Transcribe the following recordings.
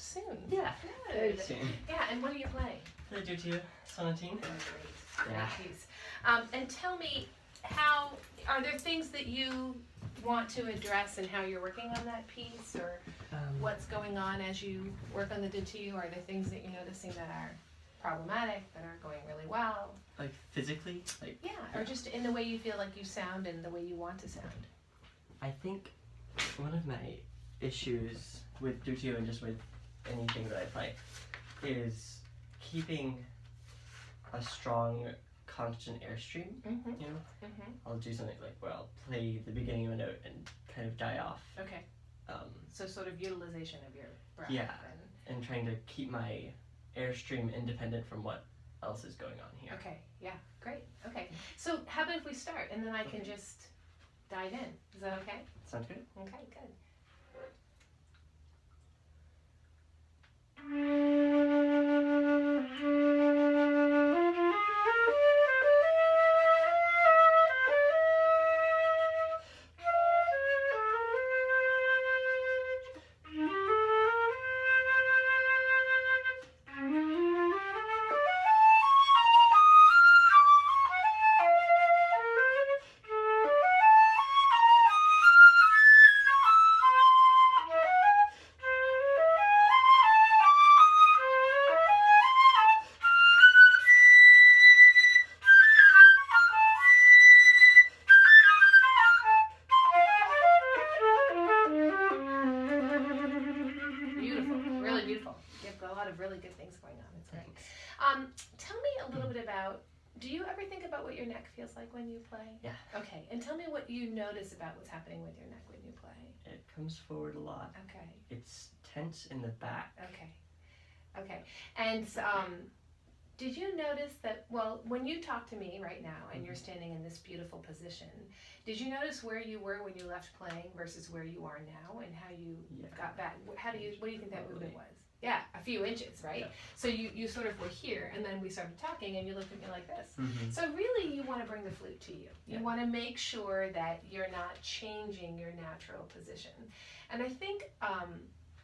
Soon. Yeah. Good. Soon. Yeah, and what are you playing? Play Duty Sonatine. Great. Yeah. Great piece. And tell me, are there things that you want to address and how you're working on that piece, or what's going on as you work on the Duty? Are there things that you're noticing that are problematic, that are going really well? Like physically? Yeah, or just in the way you feel like you sound and the way you want to sound. I think one of my issues with Duty and just with anything that I play is keeping a strong constant airstream, Mm-hmm. you know? Mm-hmm. I'll do something like where I'll play the beginning of a note and kind of die off. Okay. So sort of utilization of your breath. Yeah, and trying to keep my airstream independent from what else is going on here. Okay, yeah, great. Okay, so how about if we start and then I can just dive in. Is that okay? Sounds good? Okay, good. Really good things going on. It's great. Tell me a little bit about, do you ever think about what your neck feels like when you play? Yeah. Okay, and tell me what you notice about what's happening with your neck when you play. It comes forward a lot. Okay. It's tense in the back. Okay. Okay. And did you notice that, well, when you talk to me right now and you're standing in this beautiful position, did you notice where you were when you left playing versus where you are now and how you got back? What do you think that movement was? Yeah, a few inches, right? Yeah. So you sort of were here, and then we started talking, and you looked at me like this. Mm-hmm. So really, you want to bring the flute to you. You Yeah. want to make sure that you're not changing your natural position. And I think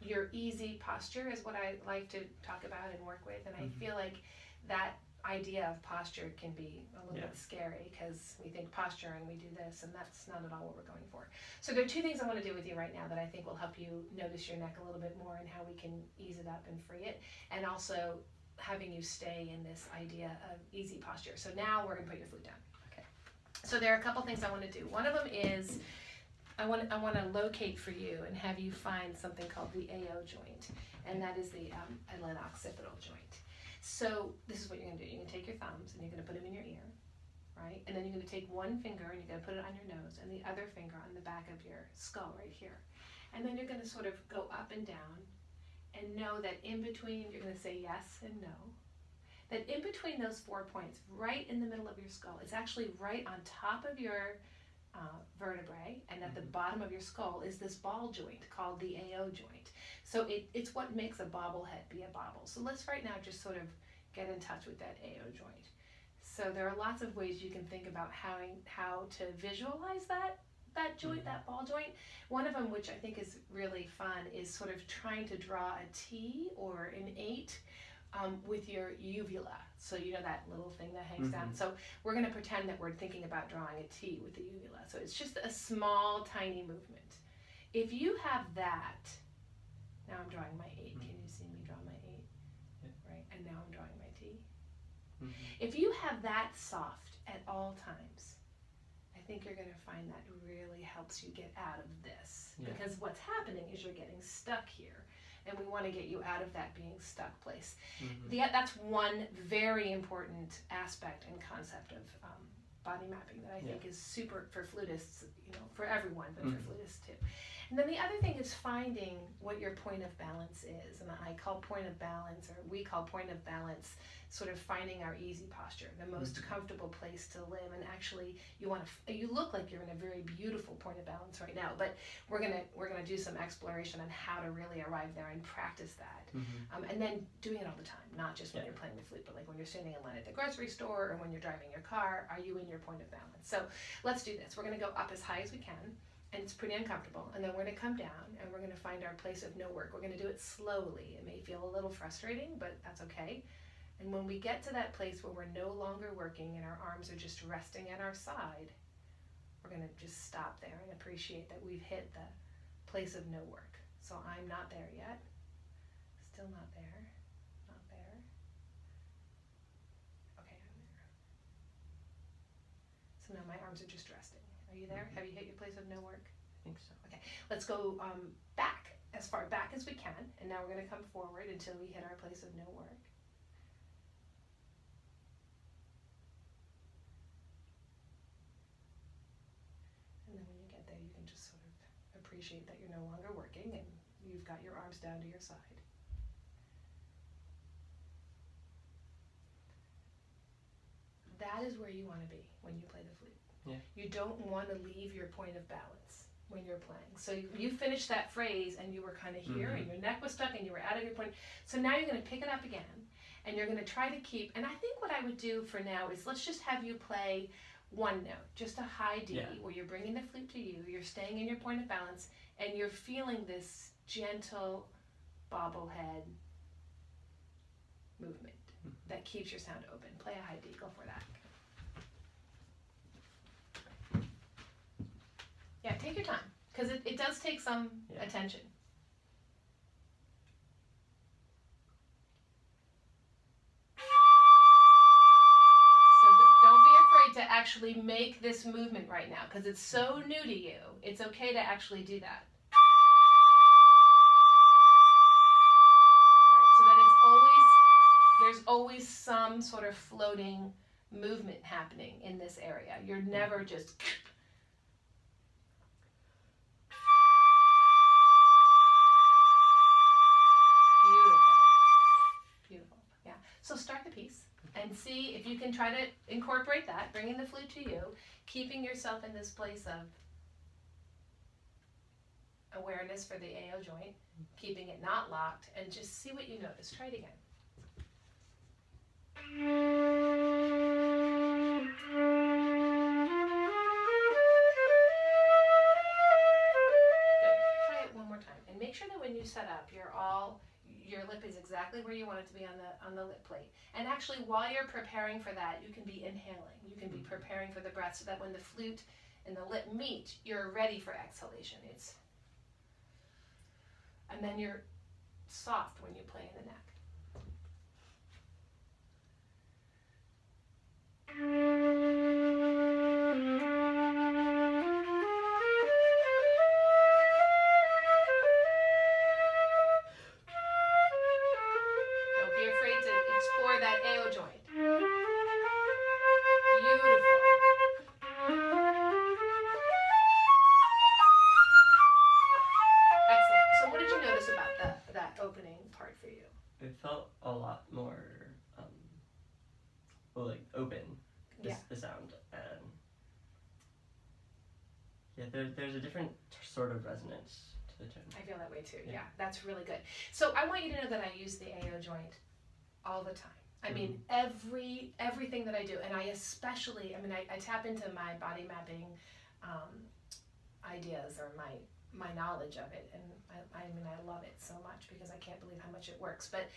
your easy posture is what I like to talk about and work with, and I feel like that idea of posture can be a little bit scary because we think posture and we do this, and that's not at all what we're going for. So there are two things I want to do with you right now that I think will help you notice your neck a little bit more and how we can ease it up and free it, and also having you stay in this idea of easy posture. So now we're going to put your flute down. Okay. So there are a couple things I want to do. One of them is I want to locate for you and have you find something called the AO joint, and that is the occipital joint. So this is what you're going to do. You're going to take your thumbs and you're going to put them in your ear, right? And then you're going to take one finger and you're going to put it on your nose and the other finger on the back of your skull right here. And then you're going to sort of go up and down and know that in between, you're going to say yes and no. That in between those 4 points, right in the middle of your skull, it's actually right on top of your vertebrae, and at the bottom of your skull is this ball joint called the AO joint. So it's what makes a bobblehead be a bobble. So let's right now just sort of get in touch with that AO joint. So there are lots of ways you can think about how to visualize that joint, that ball joint. One of them, which I think is really fun, is sort of trying to draw a T or an 8 with your uvula. So you know that little thing that hangs down. So we're going to pretend that we're thinking about drawing a T with the uvula. So it's just a small, tiny movement. If you have that, now I'm drawing my 8. Can you see me draw my 8? Yeah. Right, and now I'm drawing my T. If you have that soft at all times, I think you're going to find that really helps you get out of this. Yeah. Because what's happening is you're getting stuck here. And we want to get you out of that being stuck place. That's one very important aspect and concept of body mapping that I think is super for flutists, for everyone, but for flutists too. And then the other thing is finding what your point of balance is. And I call point of balance, or we call point of balance, sort of finding our easy posture, the most comfortable place to live. And actually, you look like you're in a very beautiful point of balance right now. But we're gonna do some exploration on how to really arrive there and practice that. And then doing it all the time, not just when you're playing the flute, but like when you're standing in line at the grocery store or when you're driving your car. Are you in your point of balance? So let's do this. We're gonna go up as high as we can. and it's pretty uncomfortable, and then we're going to come down and we're going to find our place of no work. We're going to do it slowly. It may feel a little frustrating, but that's okay. And when we get to that place where we're no longer working and our arms are just resting at our side, we're going to just stop there and appreciate that we've hit the place of no work. So I'm not there yet. Still not there. Not there. Okay, I'm there. So now my arms are just resting. Are you there? Have you hit your place of no work? I think so. Okay, let's go back, as far back as we can, and now we're going to come forward until we hit our place of no work. And then when you get there, you can just sort of appreciate that you're no longer working and you've got your arms down to your side. That is where you want to be when you play the flute. Yeah. You don't want to leave your point of balance when you're playing. So you finished that phrase and you were kind of here and your neck was stuck and you were out of your point. So now you're going to pick it up again and you're going to try to keep, and I think what I would do for now is let's just have you play one note, just a high D, where you're bringing the flute to you, you're staying in your point of balance, and you're feeling this gentle bobblehead movement that keeps your sound open. Play a high D, go for that. Yeah, take your time, because it does take some attention. So don't be afraid to actually make this movement right now, because it's so new to you. It's okay to actually do that. Right, so that there's always some sort of floating movement happening in this area. You're never just... So start the piece and see if you can try to incorporate that, bringing the flute to you, keeping yourself in this place of awareness for the AO joint, keeping it not locked, and just see what you notice. Try it again. Good. Try it one more time. And make sure that when you set up, your lip is exactly where you want it to be on the lip plate. And actually, while you're preparing for that, you can be inhaling. You can be preparing for the breath so that when the flute and the lip meet, you're ready for exhalation. And then you're soft when you play in the neck. That AO joint. Beautiful. Excellent. So what did you notice about that opening part for you? It felt a lot more open, the sound, and there's a different sort of resonance to the tone. I feel that way too. Yeah, that's really good. So I want you to know that I use the AO joint all the time. I mean, everything that I do, and I tap into my body mapping ideas or my knowledge of it, and I love it so much because I can't believe how much it works. But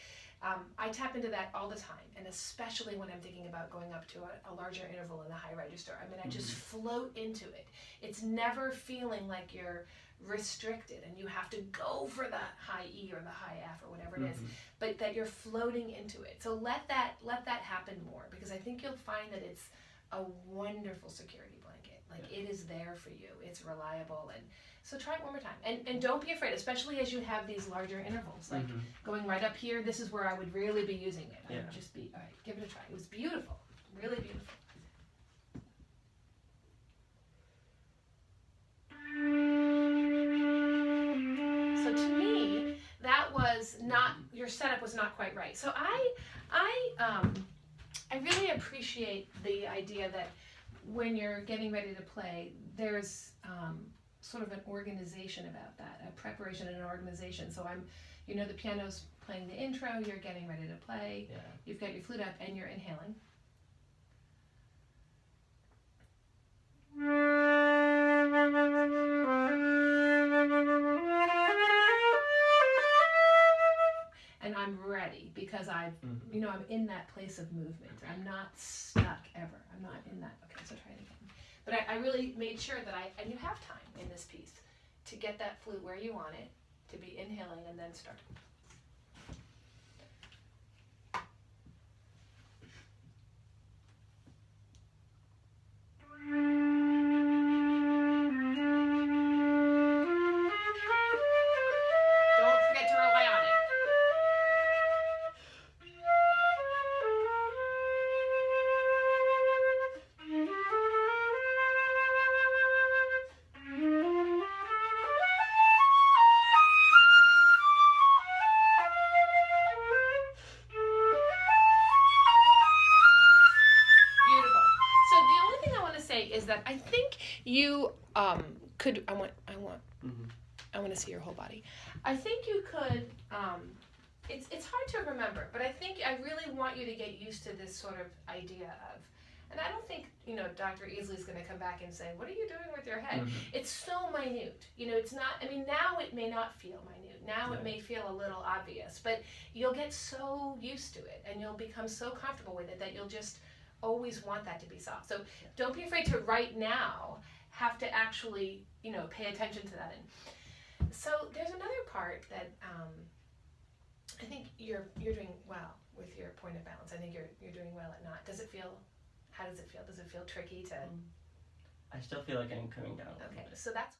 I tap into that all the time, and especially when I'm thinking about going up to a larger interval in the high register. I just float into it. It's never feeling like you're restricted and you have to go for the high E or the high F or whatever it is, but that you're floating into it. So let that happen more, because I think you'll find that it's a wonderful security blanket. It is there for you. It's reliable, and so try it one more time. And don't be afraid, especially as you have these larger intervals. Going right up here, this is where I would really be using it. I would just be, all right, give it a try. It was beautiful, really beautiful. So to me, that was not, your setup was not quite right. So I really appreciate the idea that when you're getting ready to play, there's sort of an organization about that, a preparation and an organization. So the piano's playing the intro, you're getting ready to play, you've got your flute up, and you're inhaling. and I'm ready because I've, Mhm. you know, I'm in that place of movement. I'm not stuck ever. I'm not in that. Okay, so try it again. But I really made sure that and you have time in this piece to get that flute where you want it, to be inhaling and then start. Don't forget to rely on it. Beautiful. So the only thing I want to say is that I think you could. I want to see your whole body. I think you could. It's hard to remember, but I think I really want you to get used to this sort of idea of. And I don't think, you know, Dr. Easley's going to come back and say, what are you doing with your head? It's so minute. You know, it's not, I mean, now it may not feel minute. Now it may feel a little obvious, but you'll get so used to it and you'll become so comfortable with it that you'll just always want that to be soft. So don't be afraid to right now have to actually, you know, pay attention to that. And so there's another part that I think you're doing well with your point of balance. I think you're doing well at not. Does it feel? How does it feel? Does it feel tricky to? I still feel like I'm coming down. Okay, so that's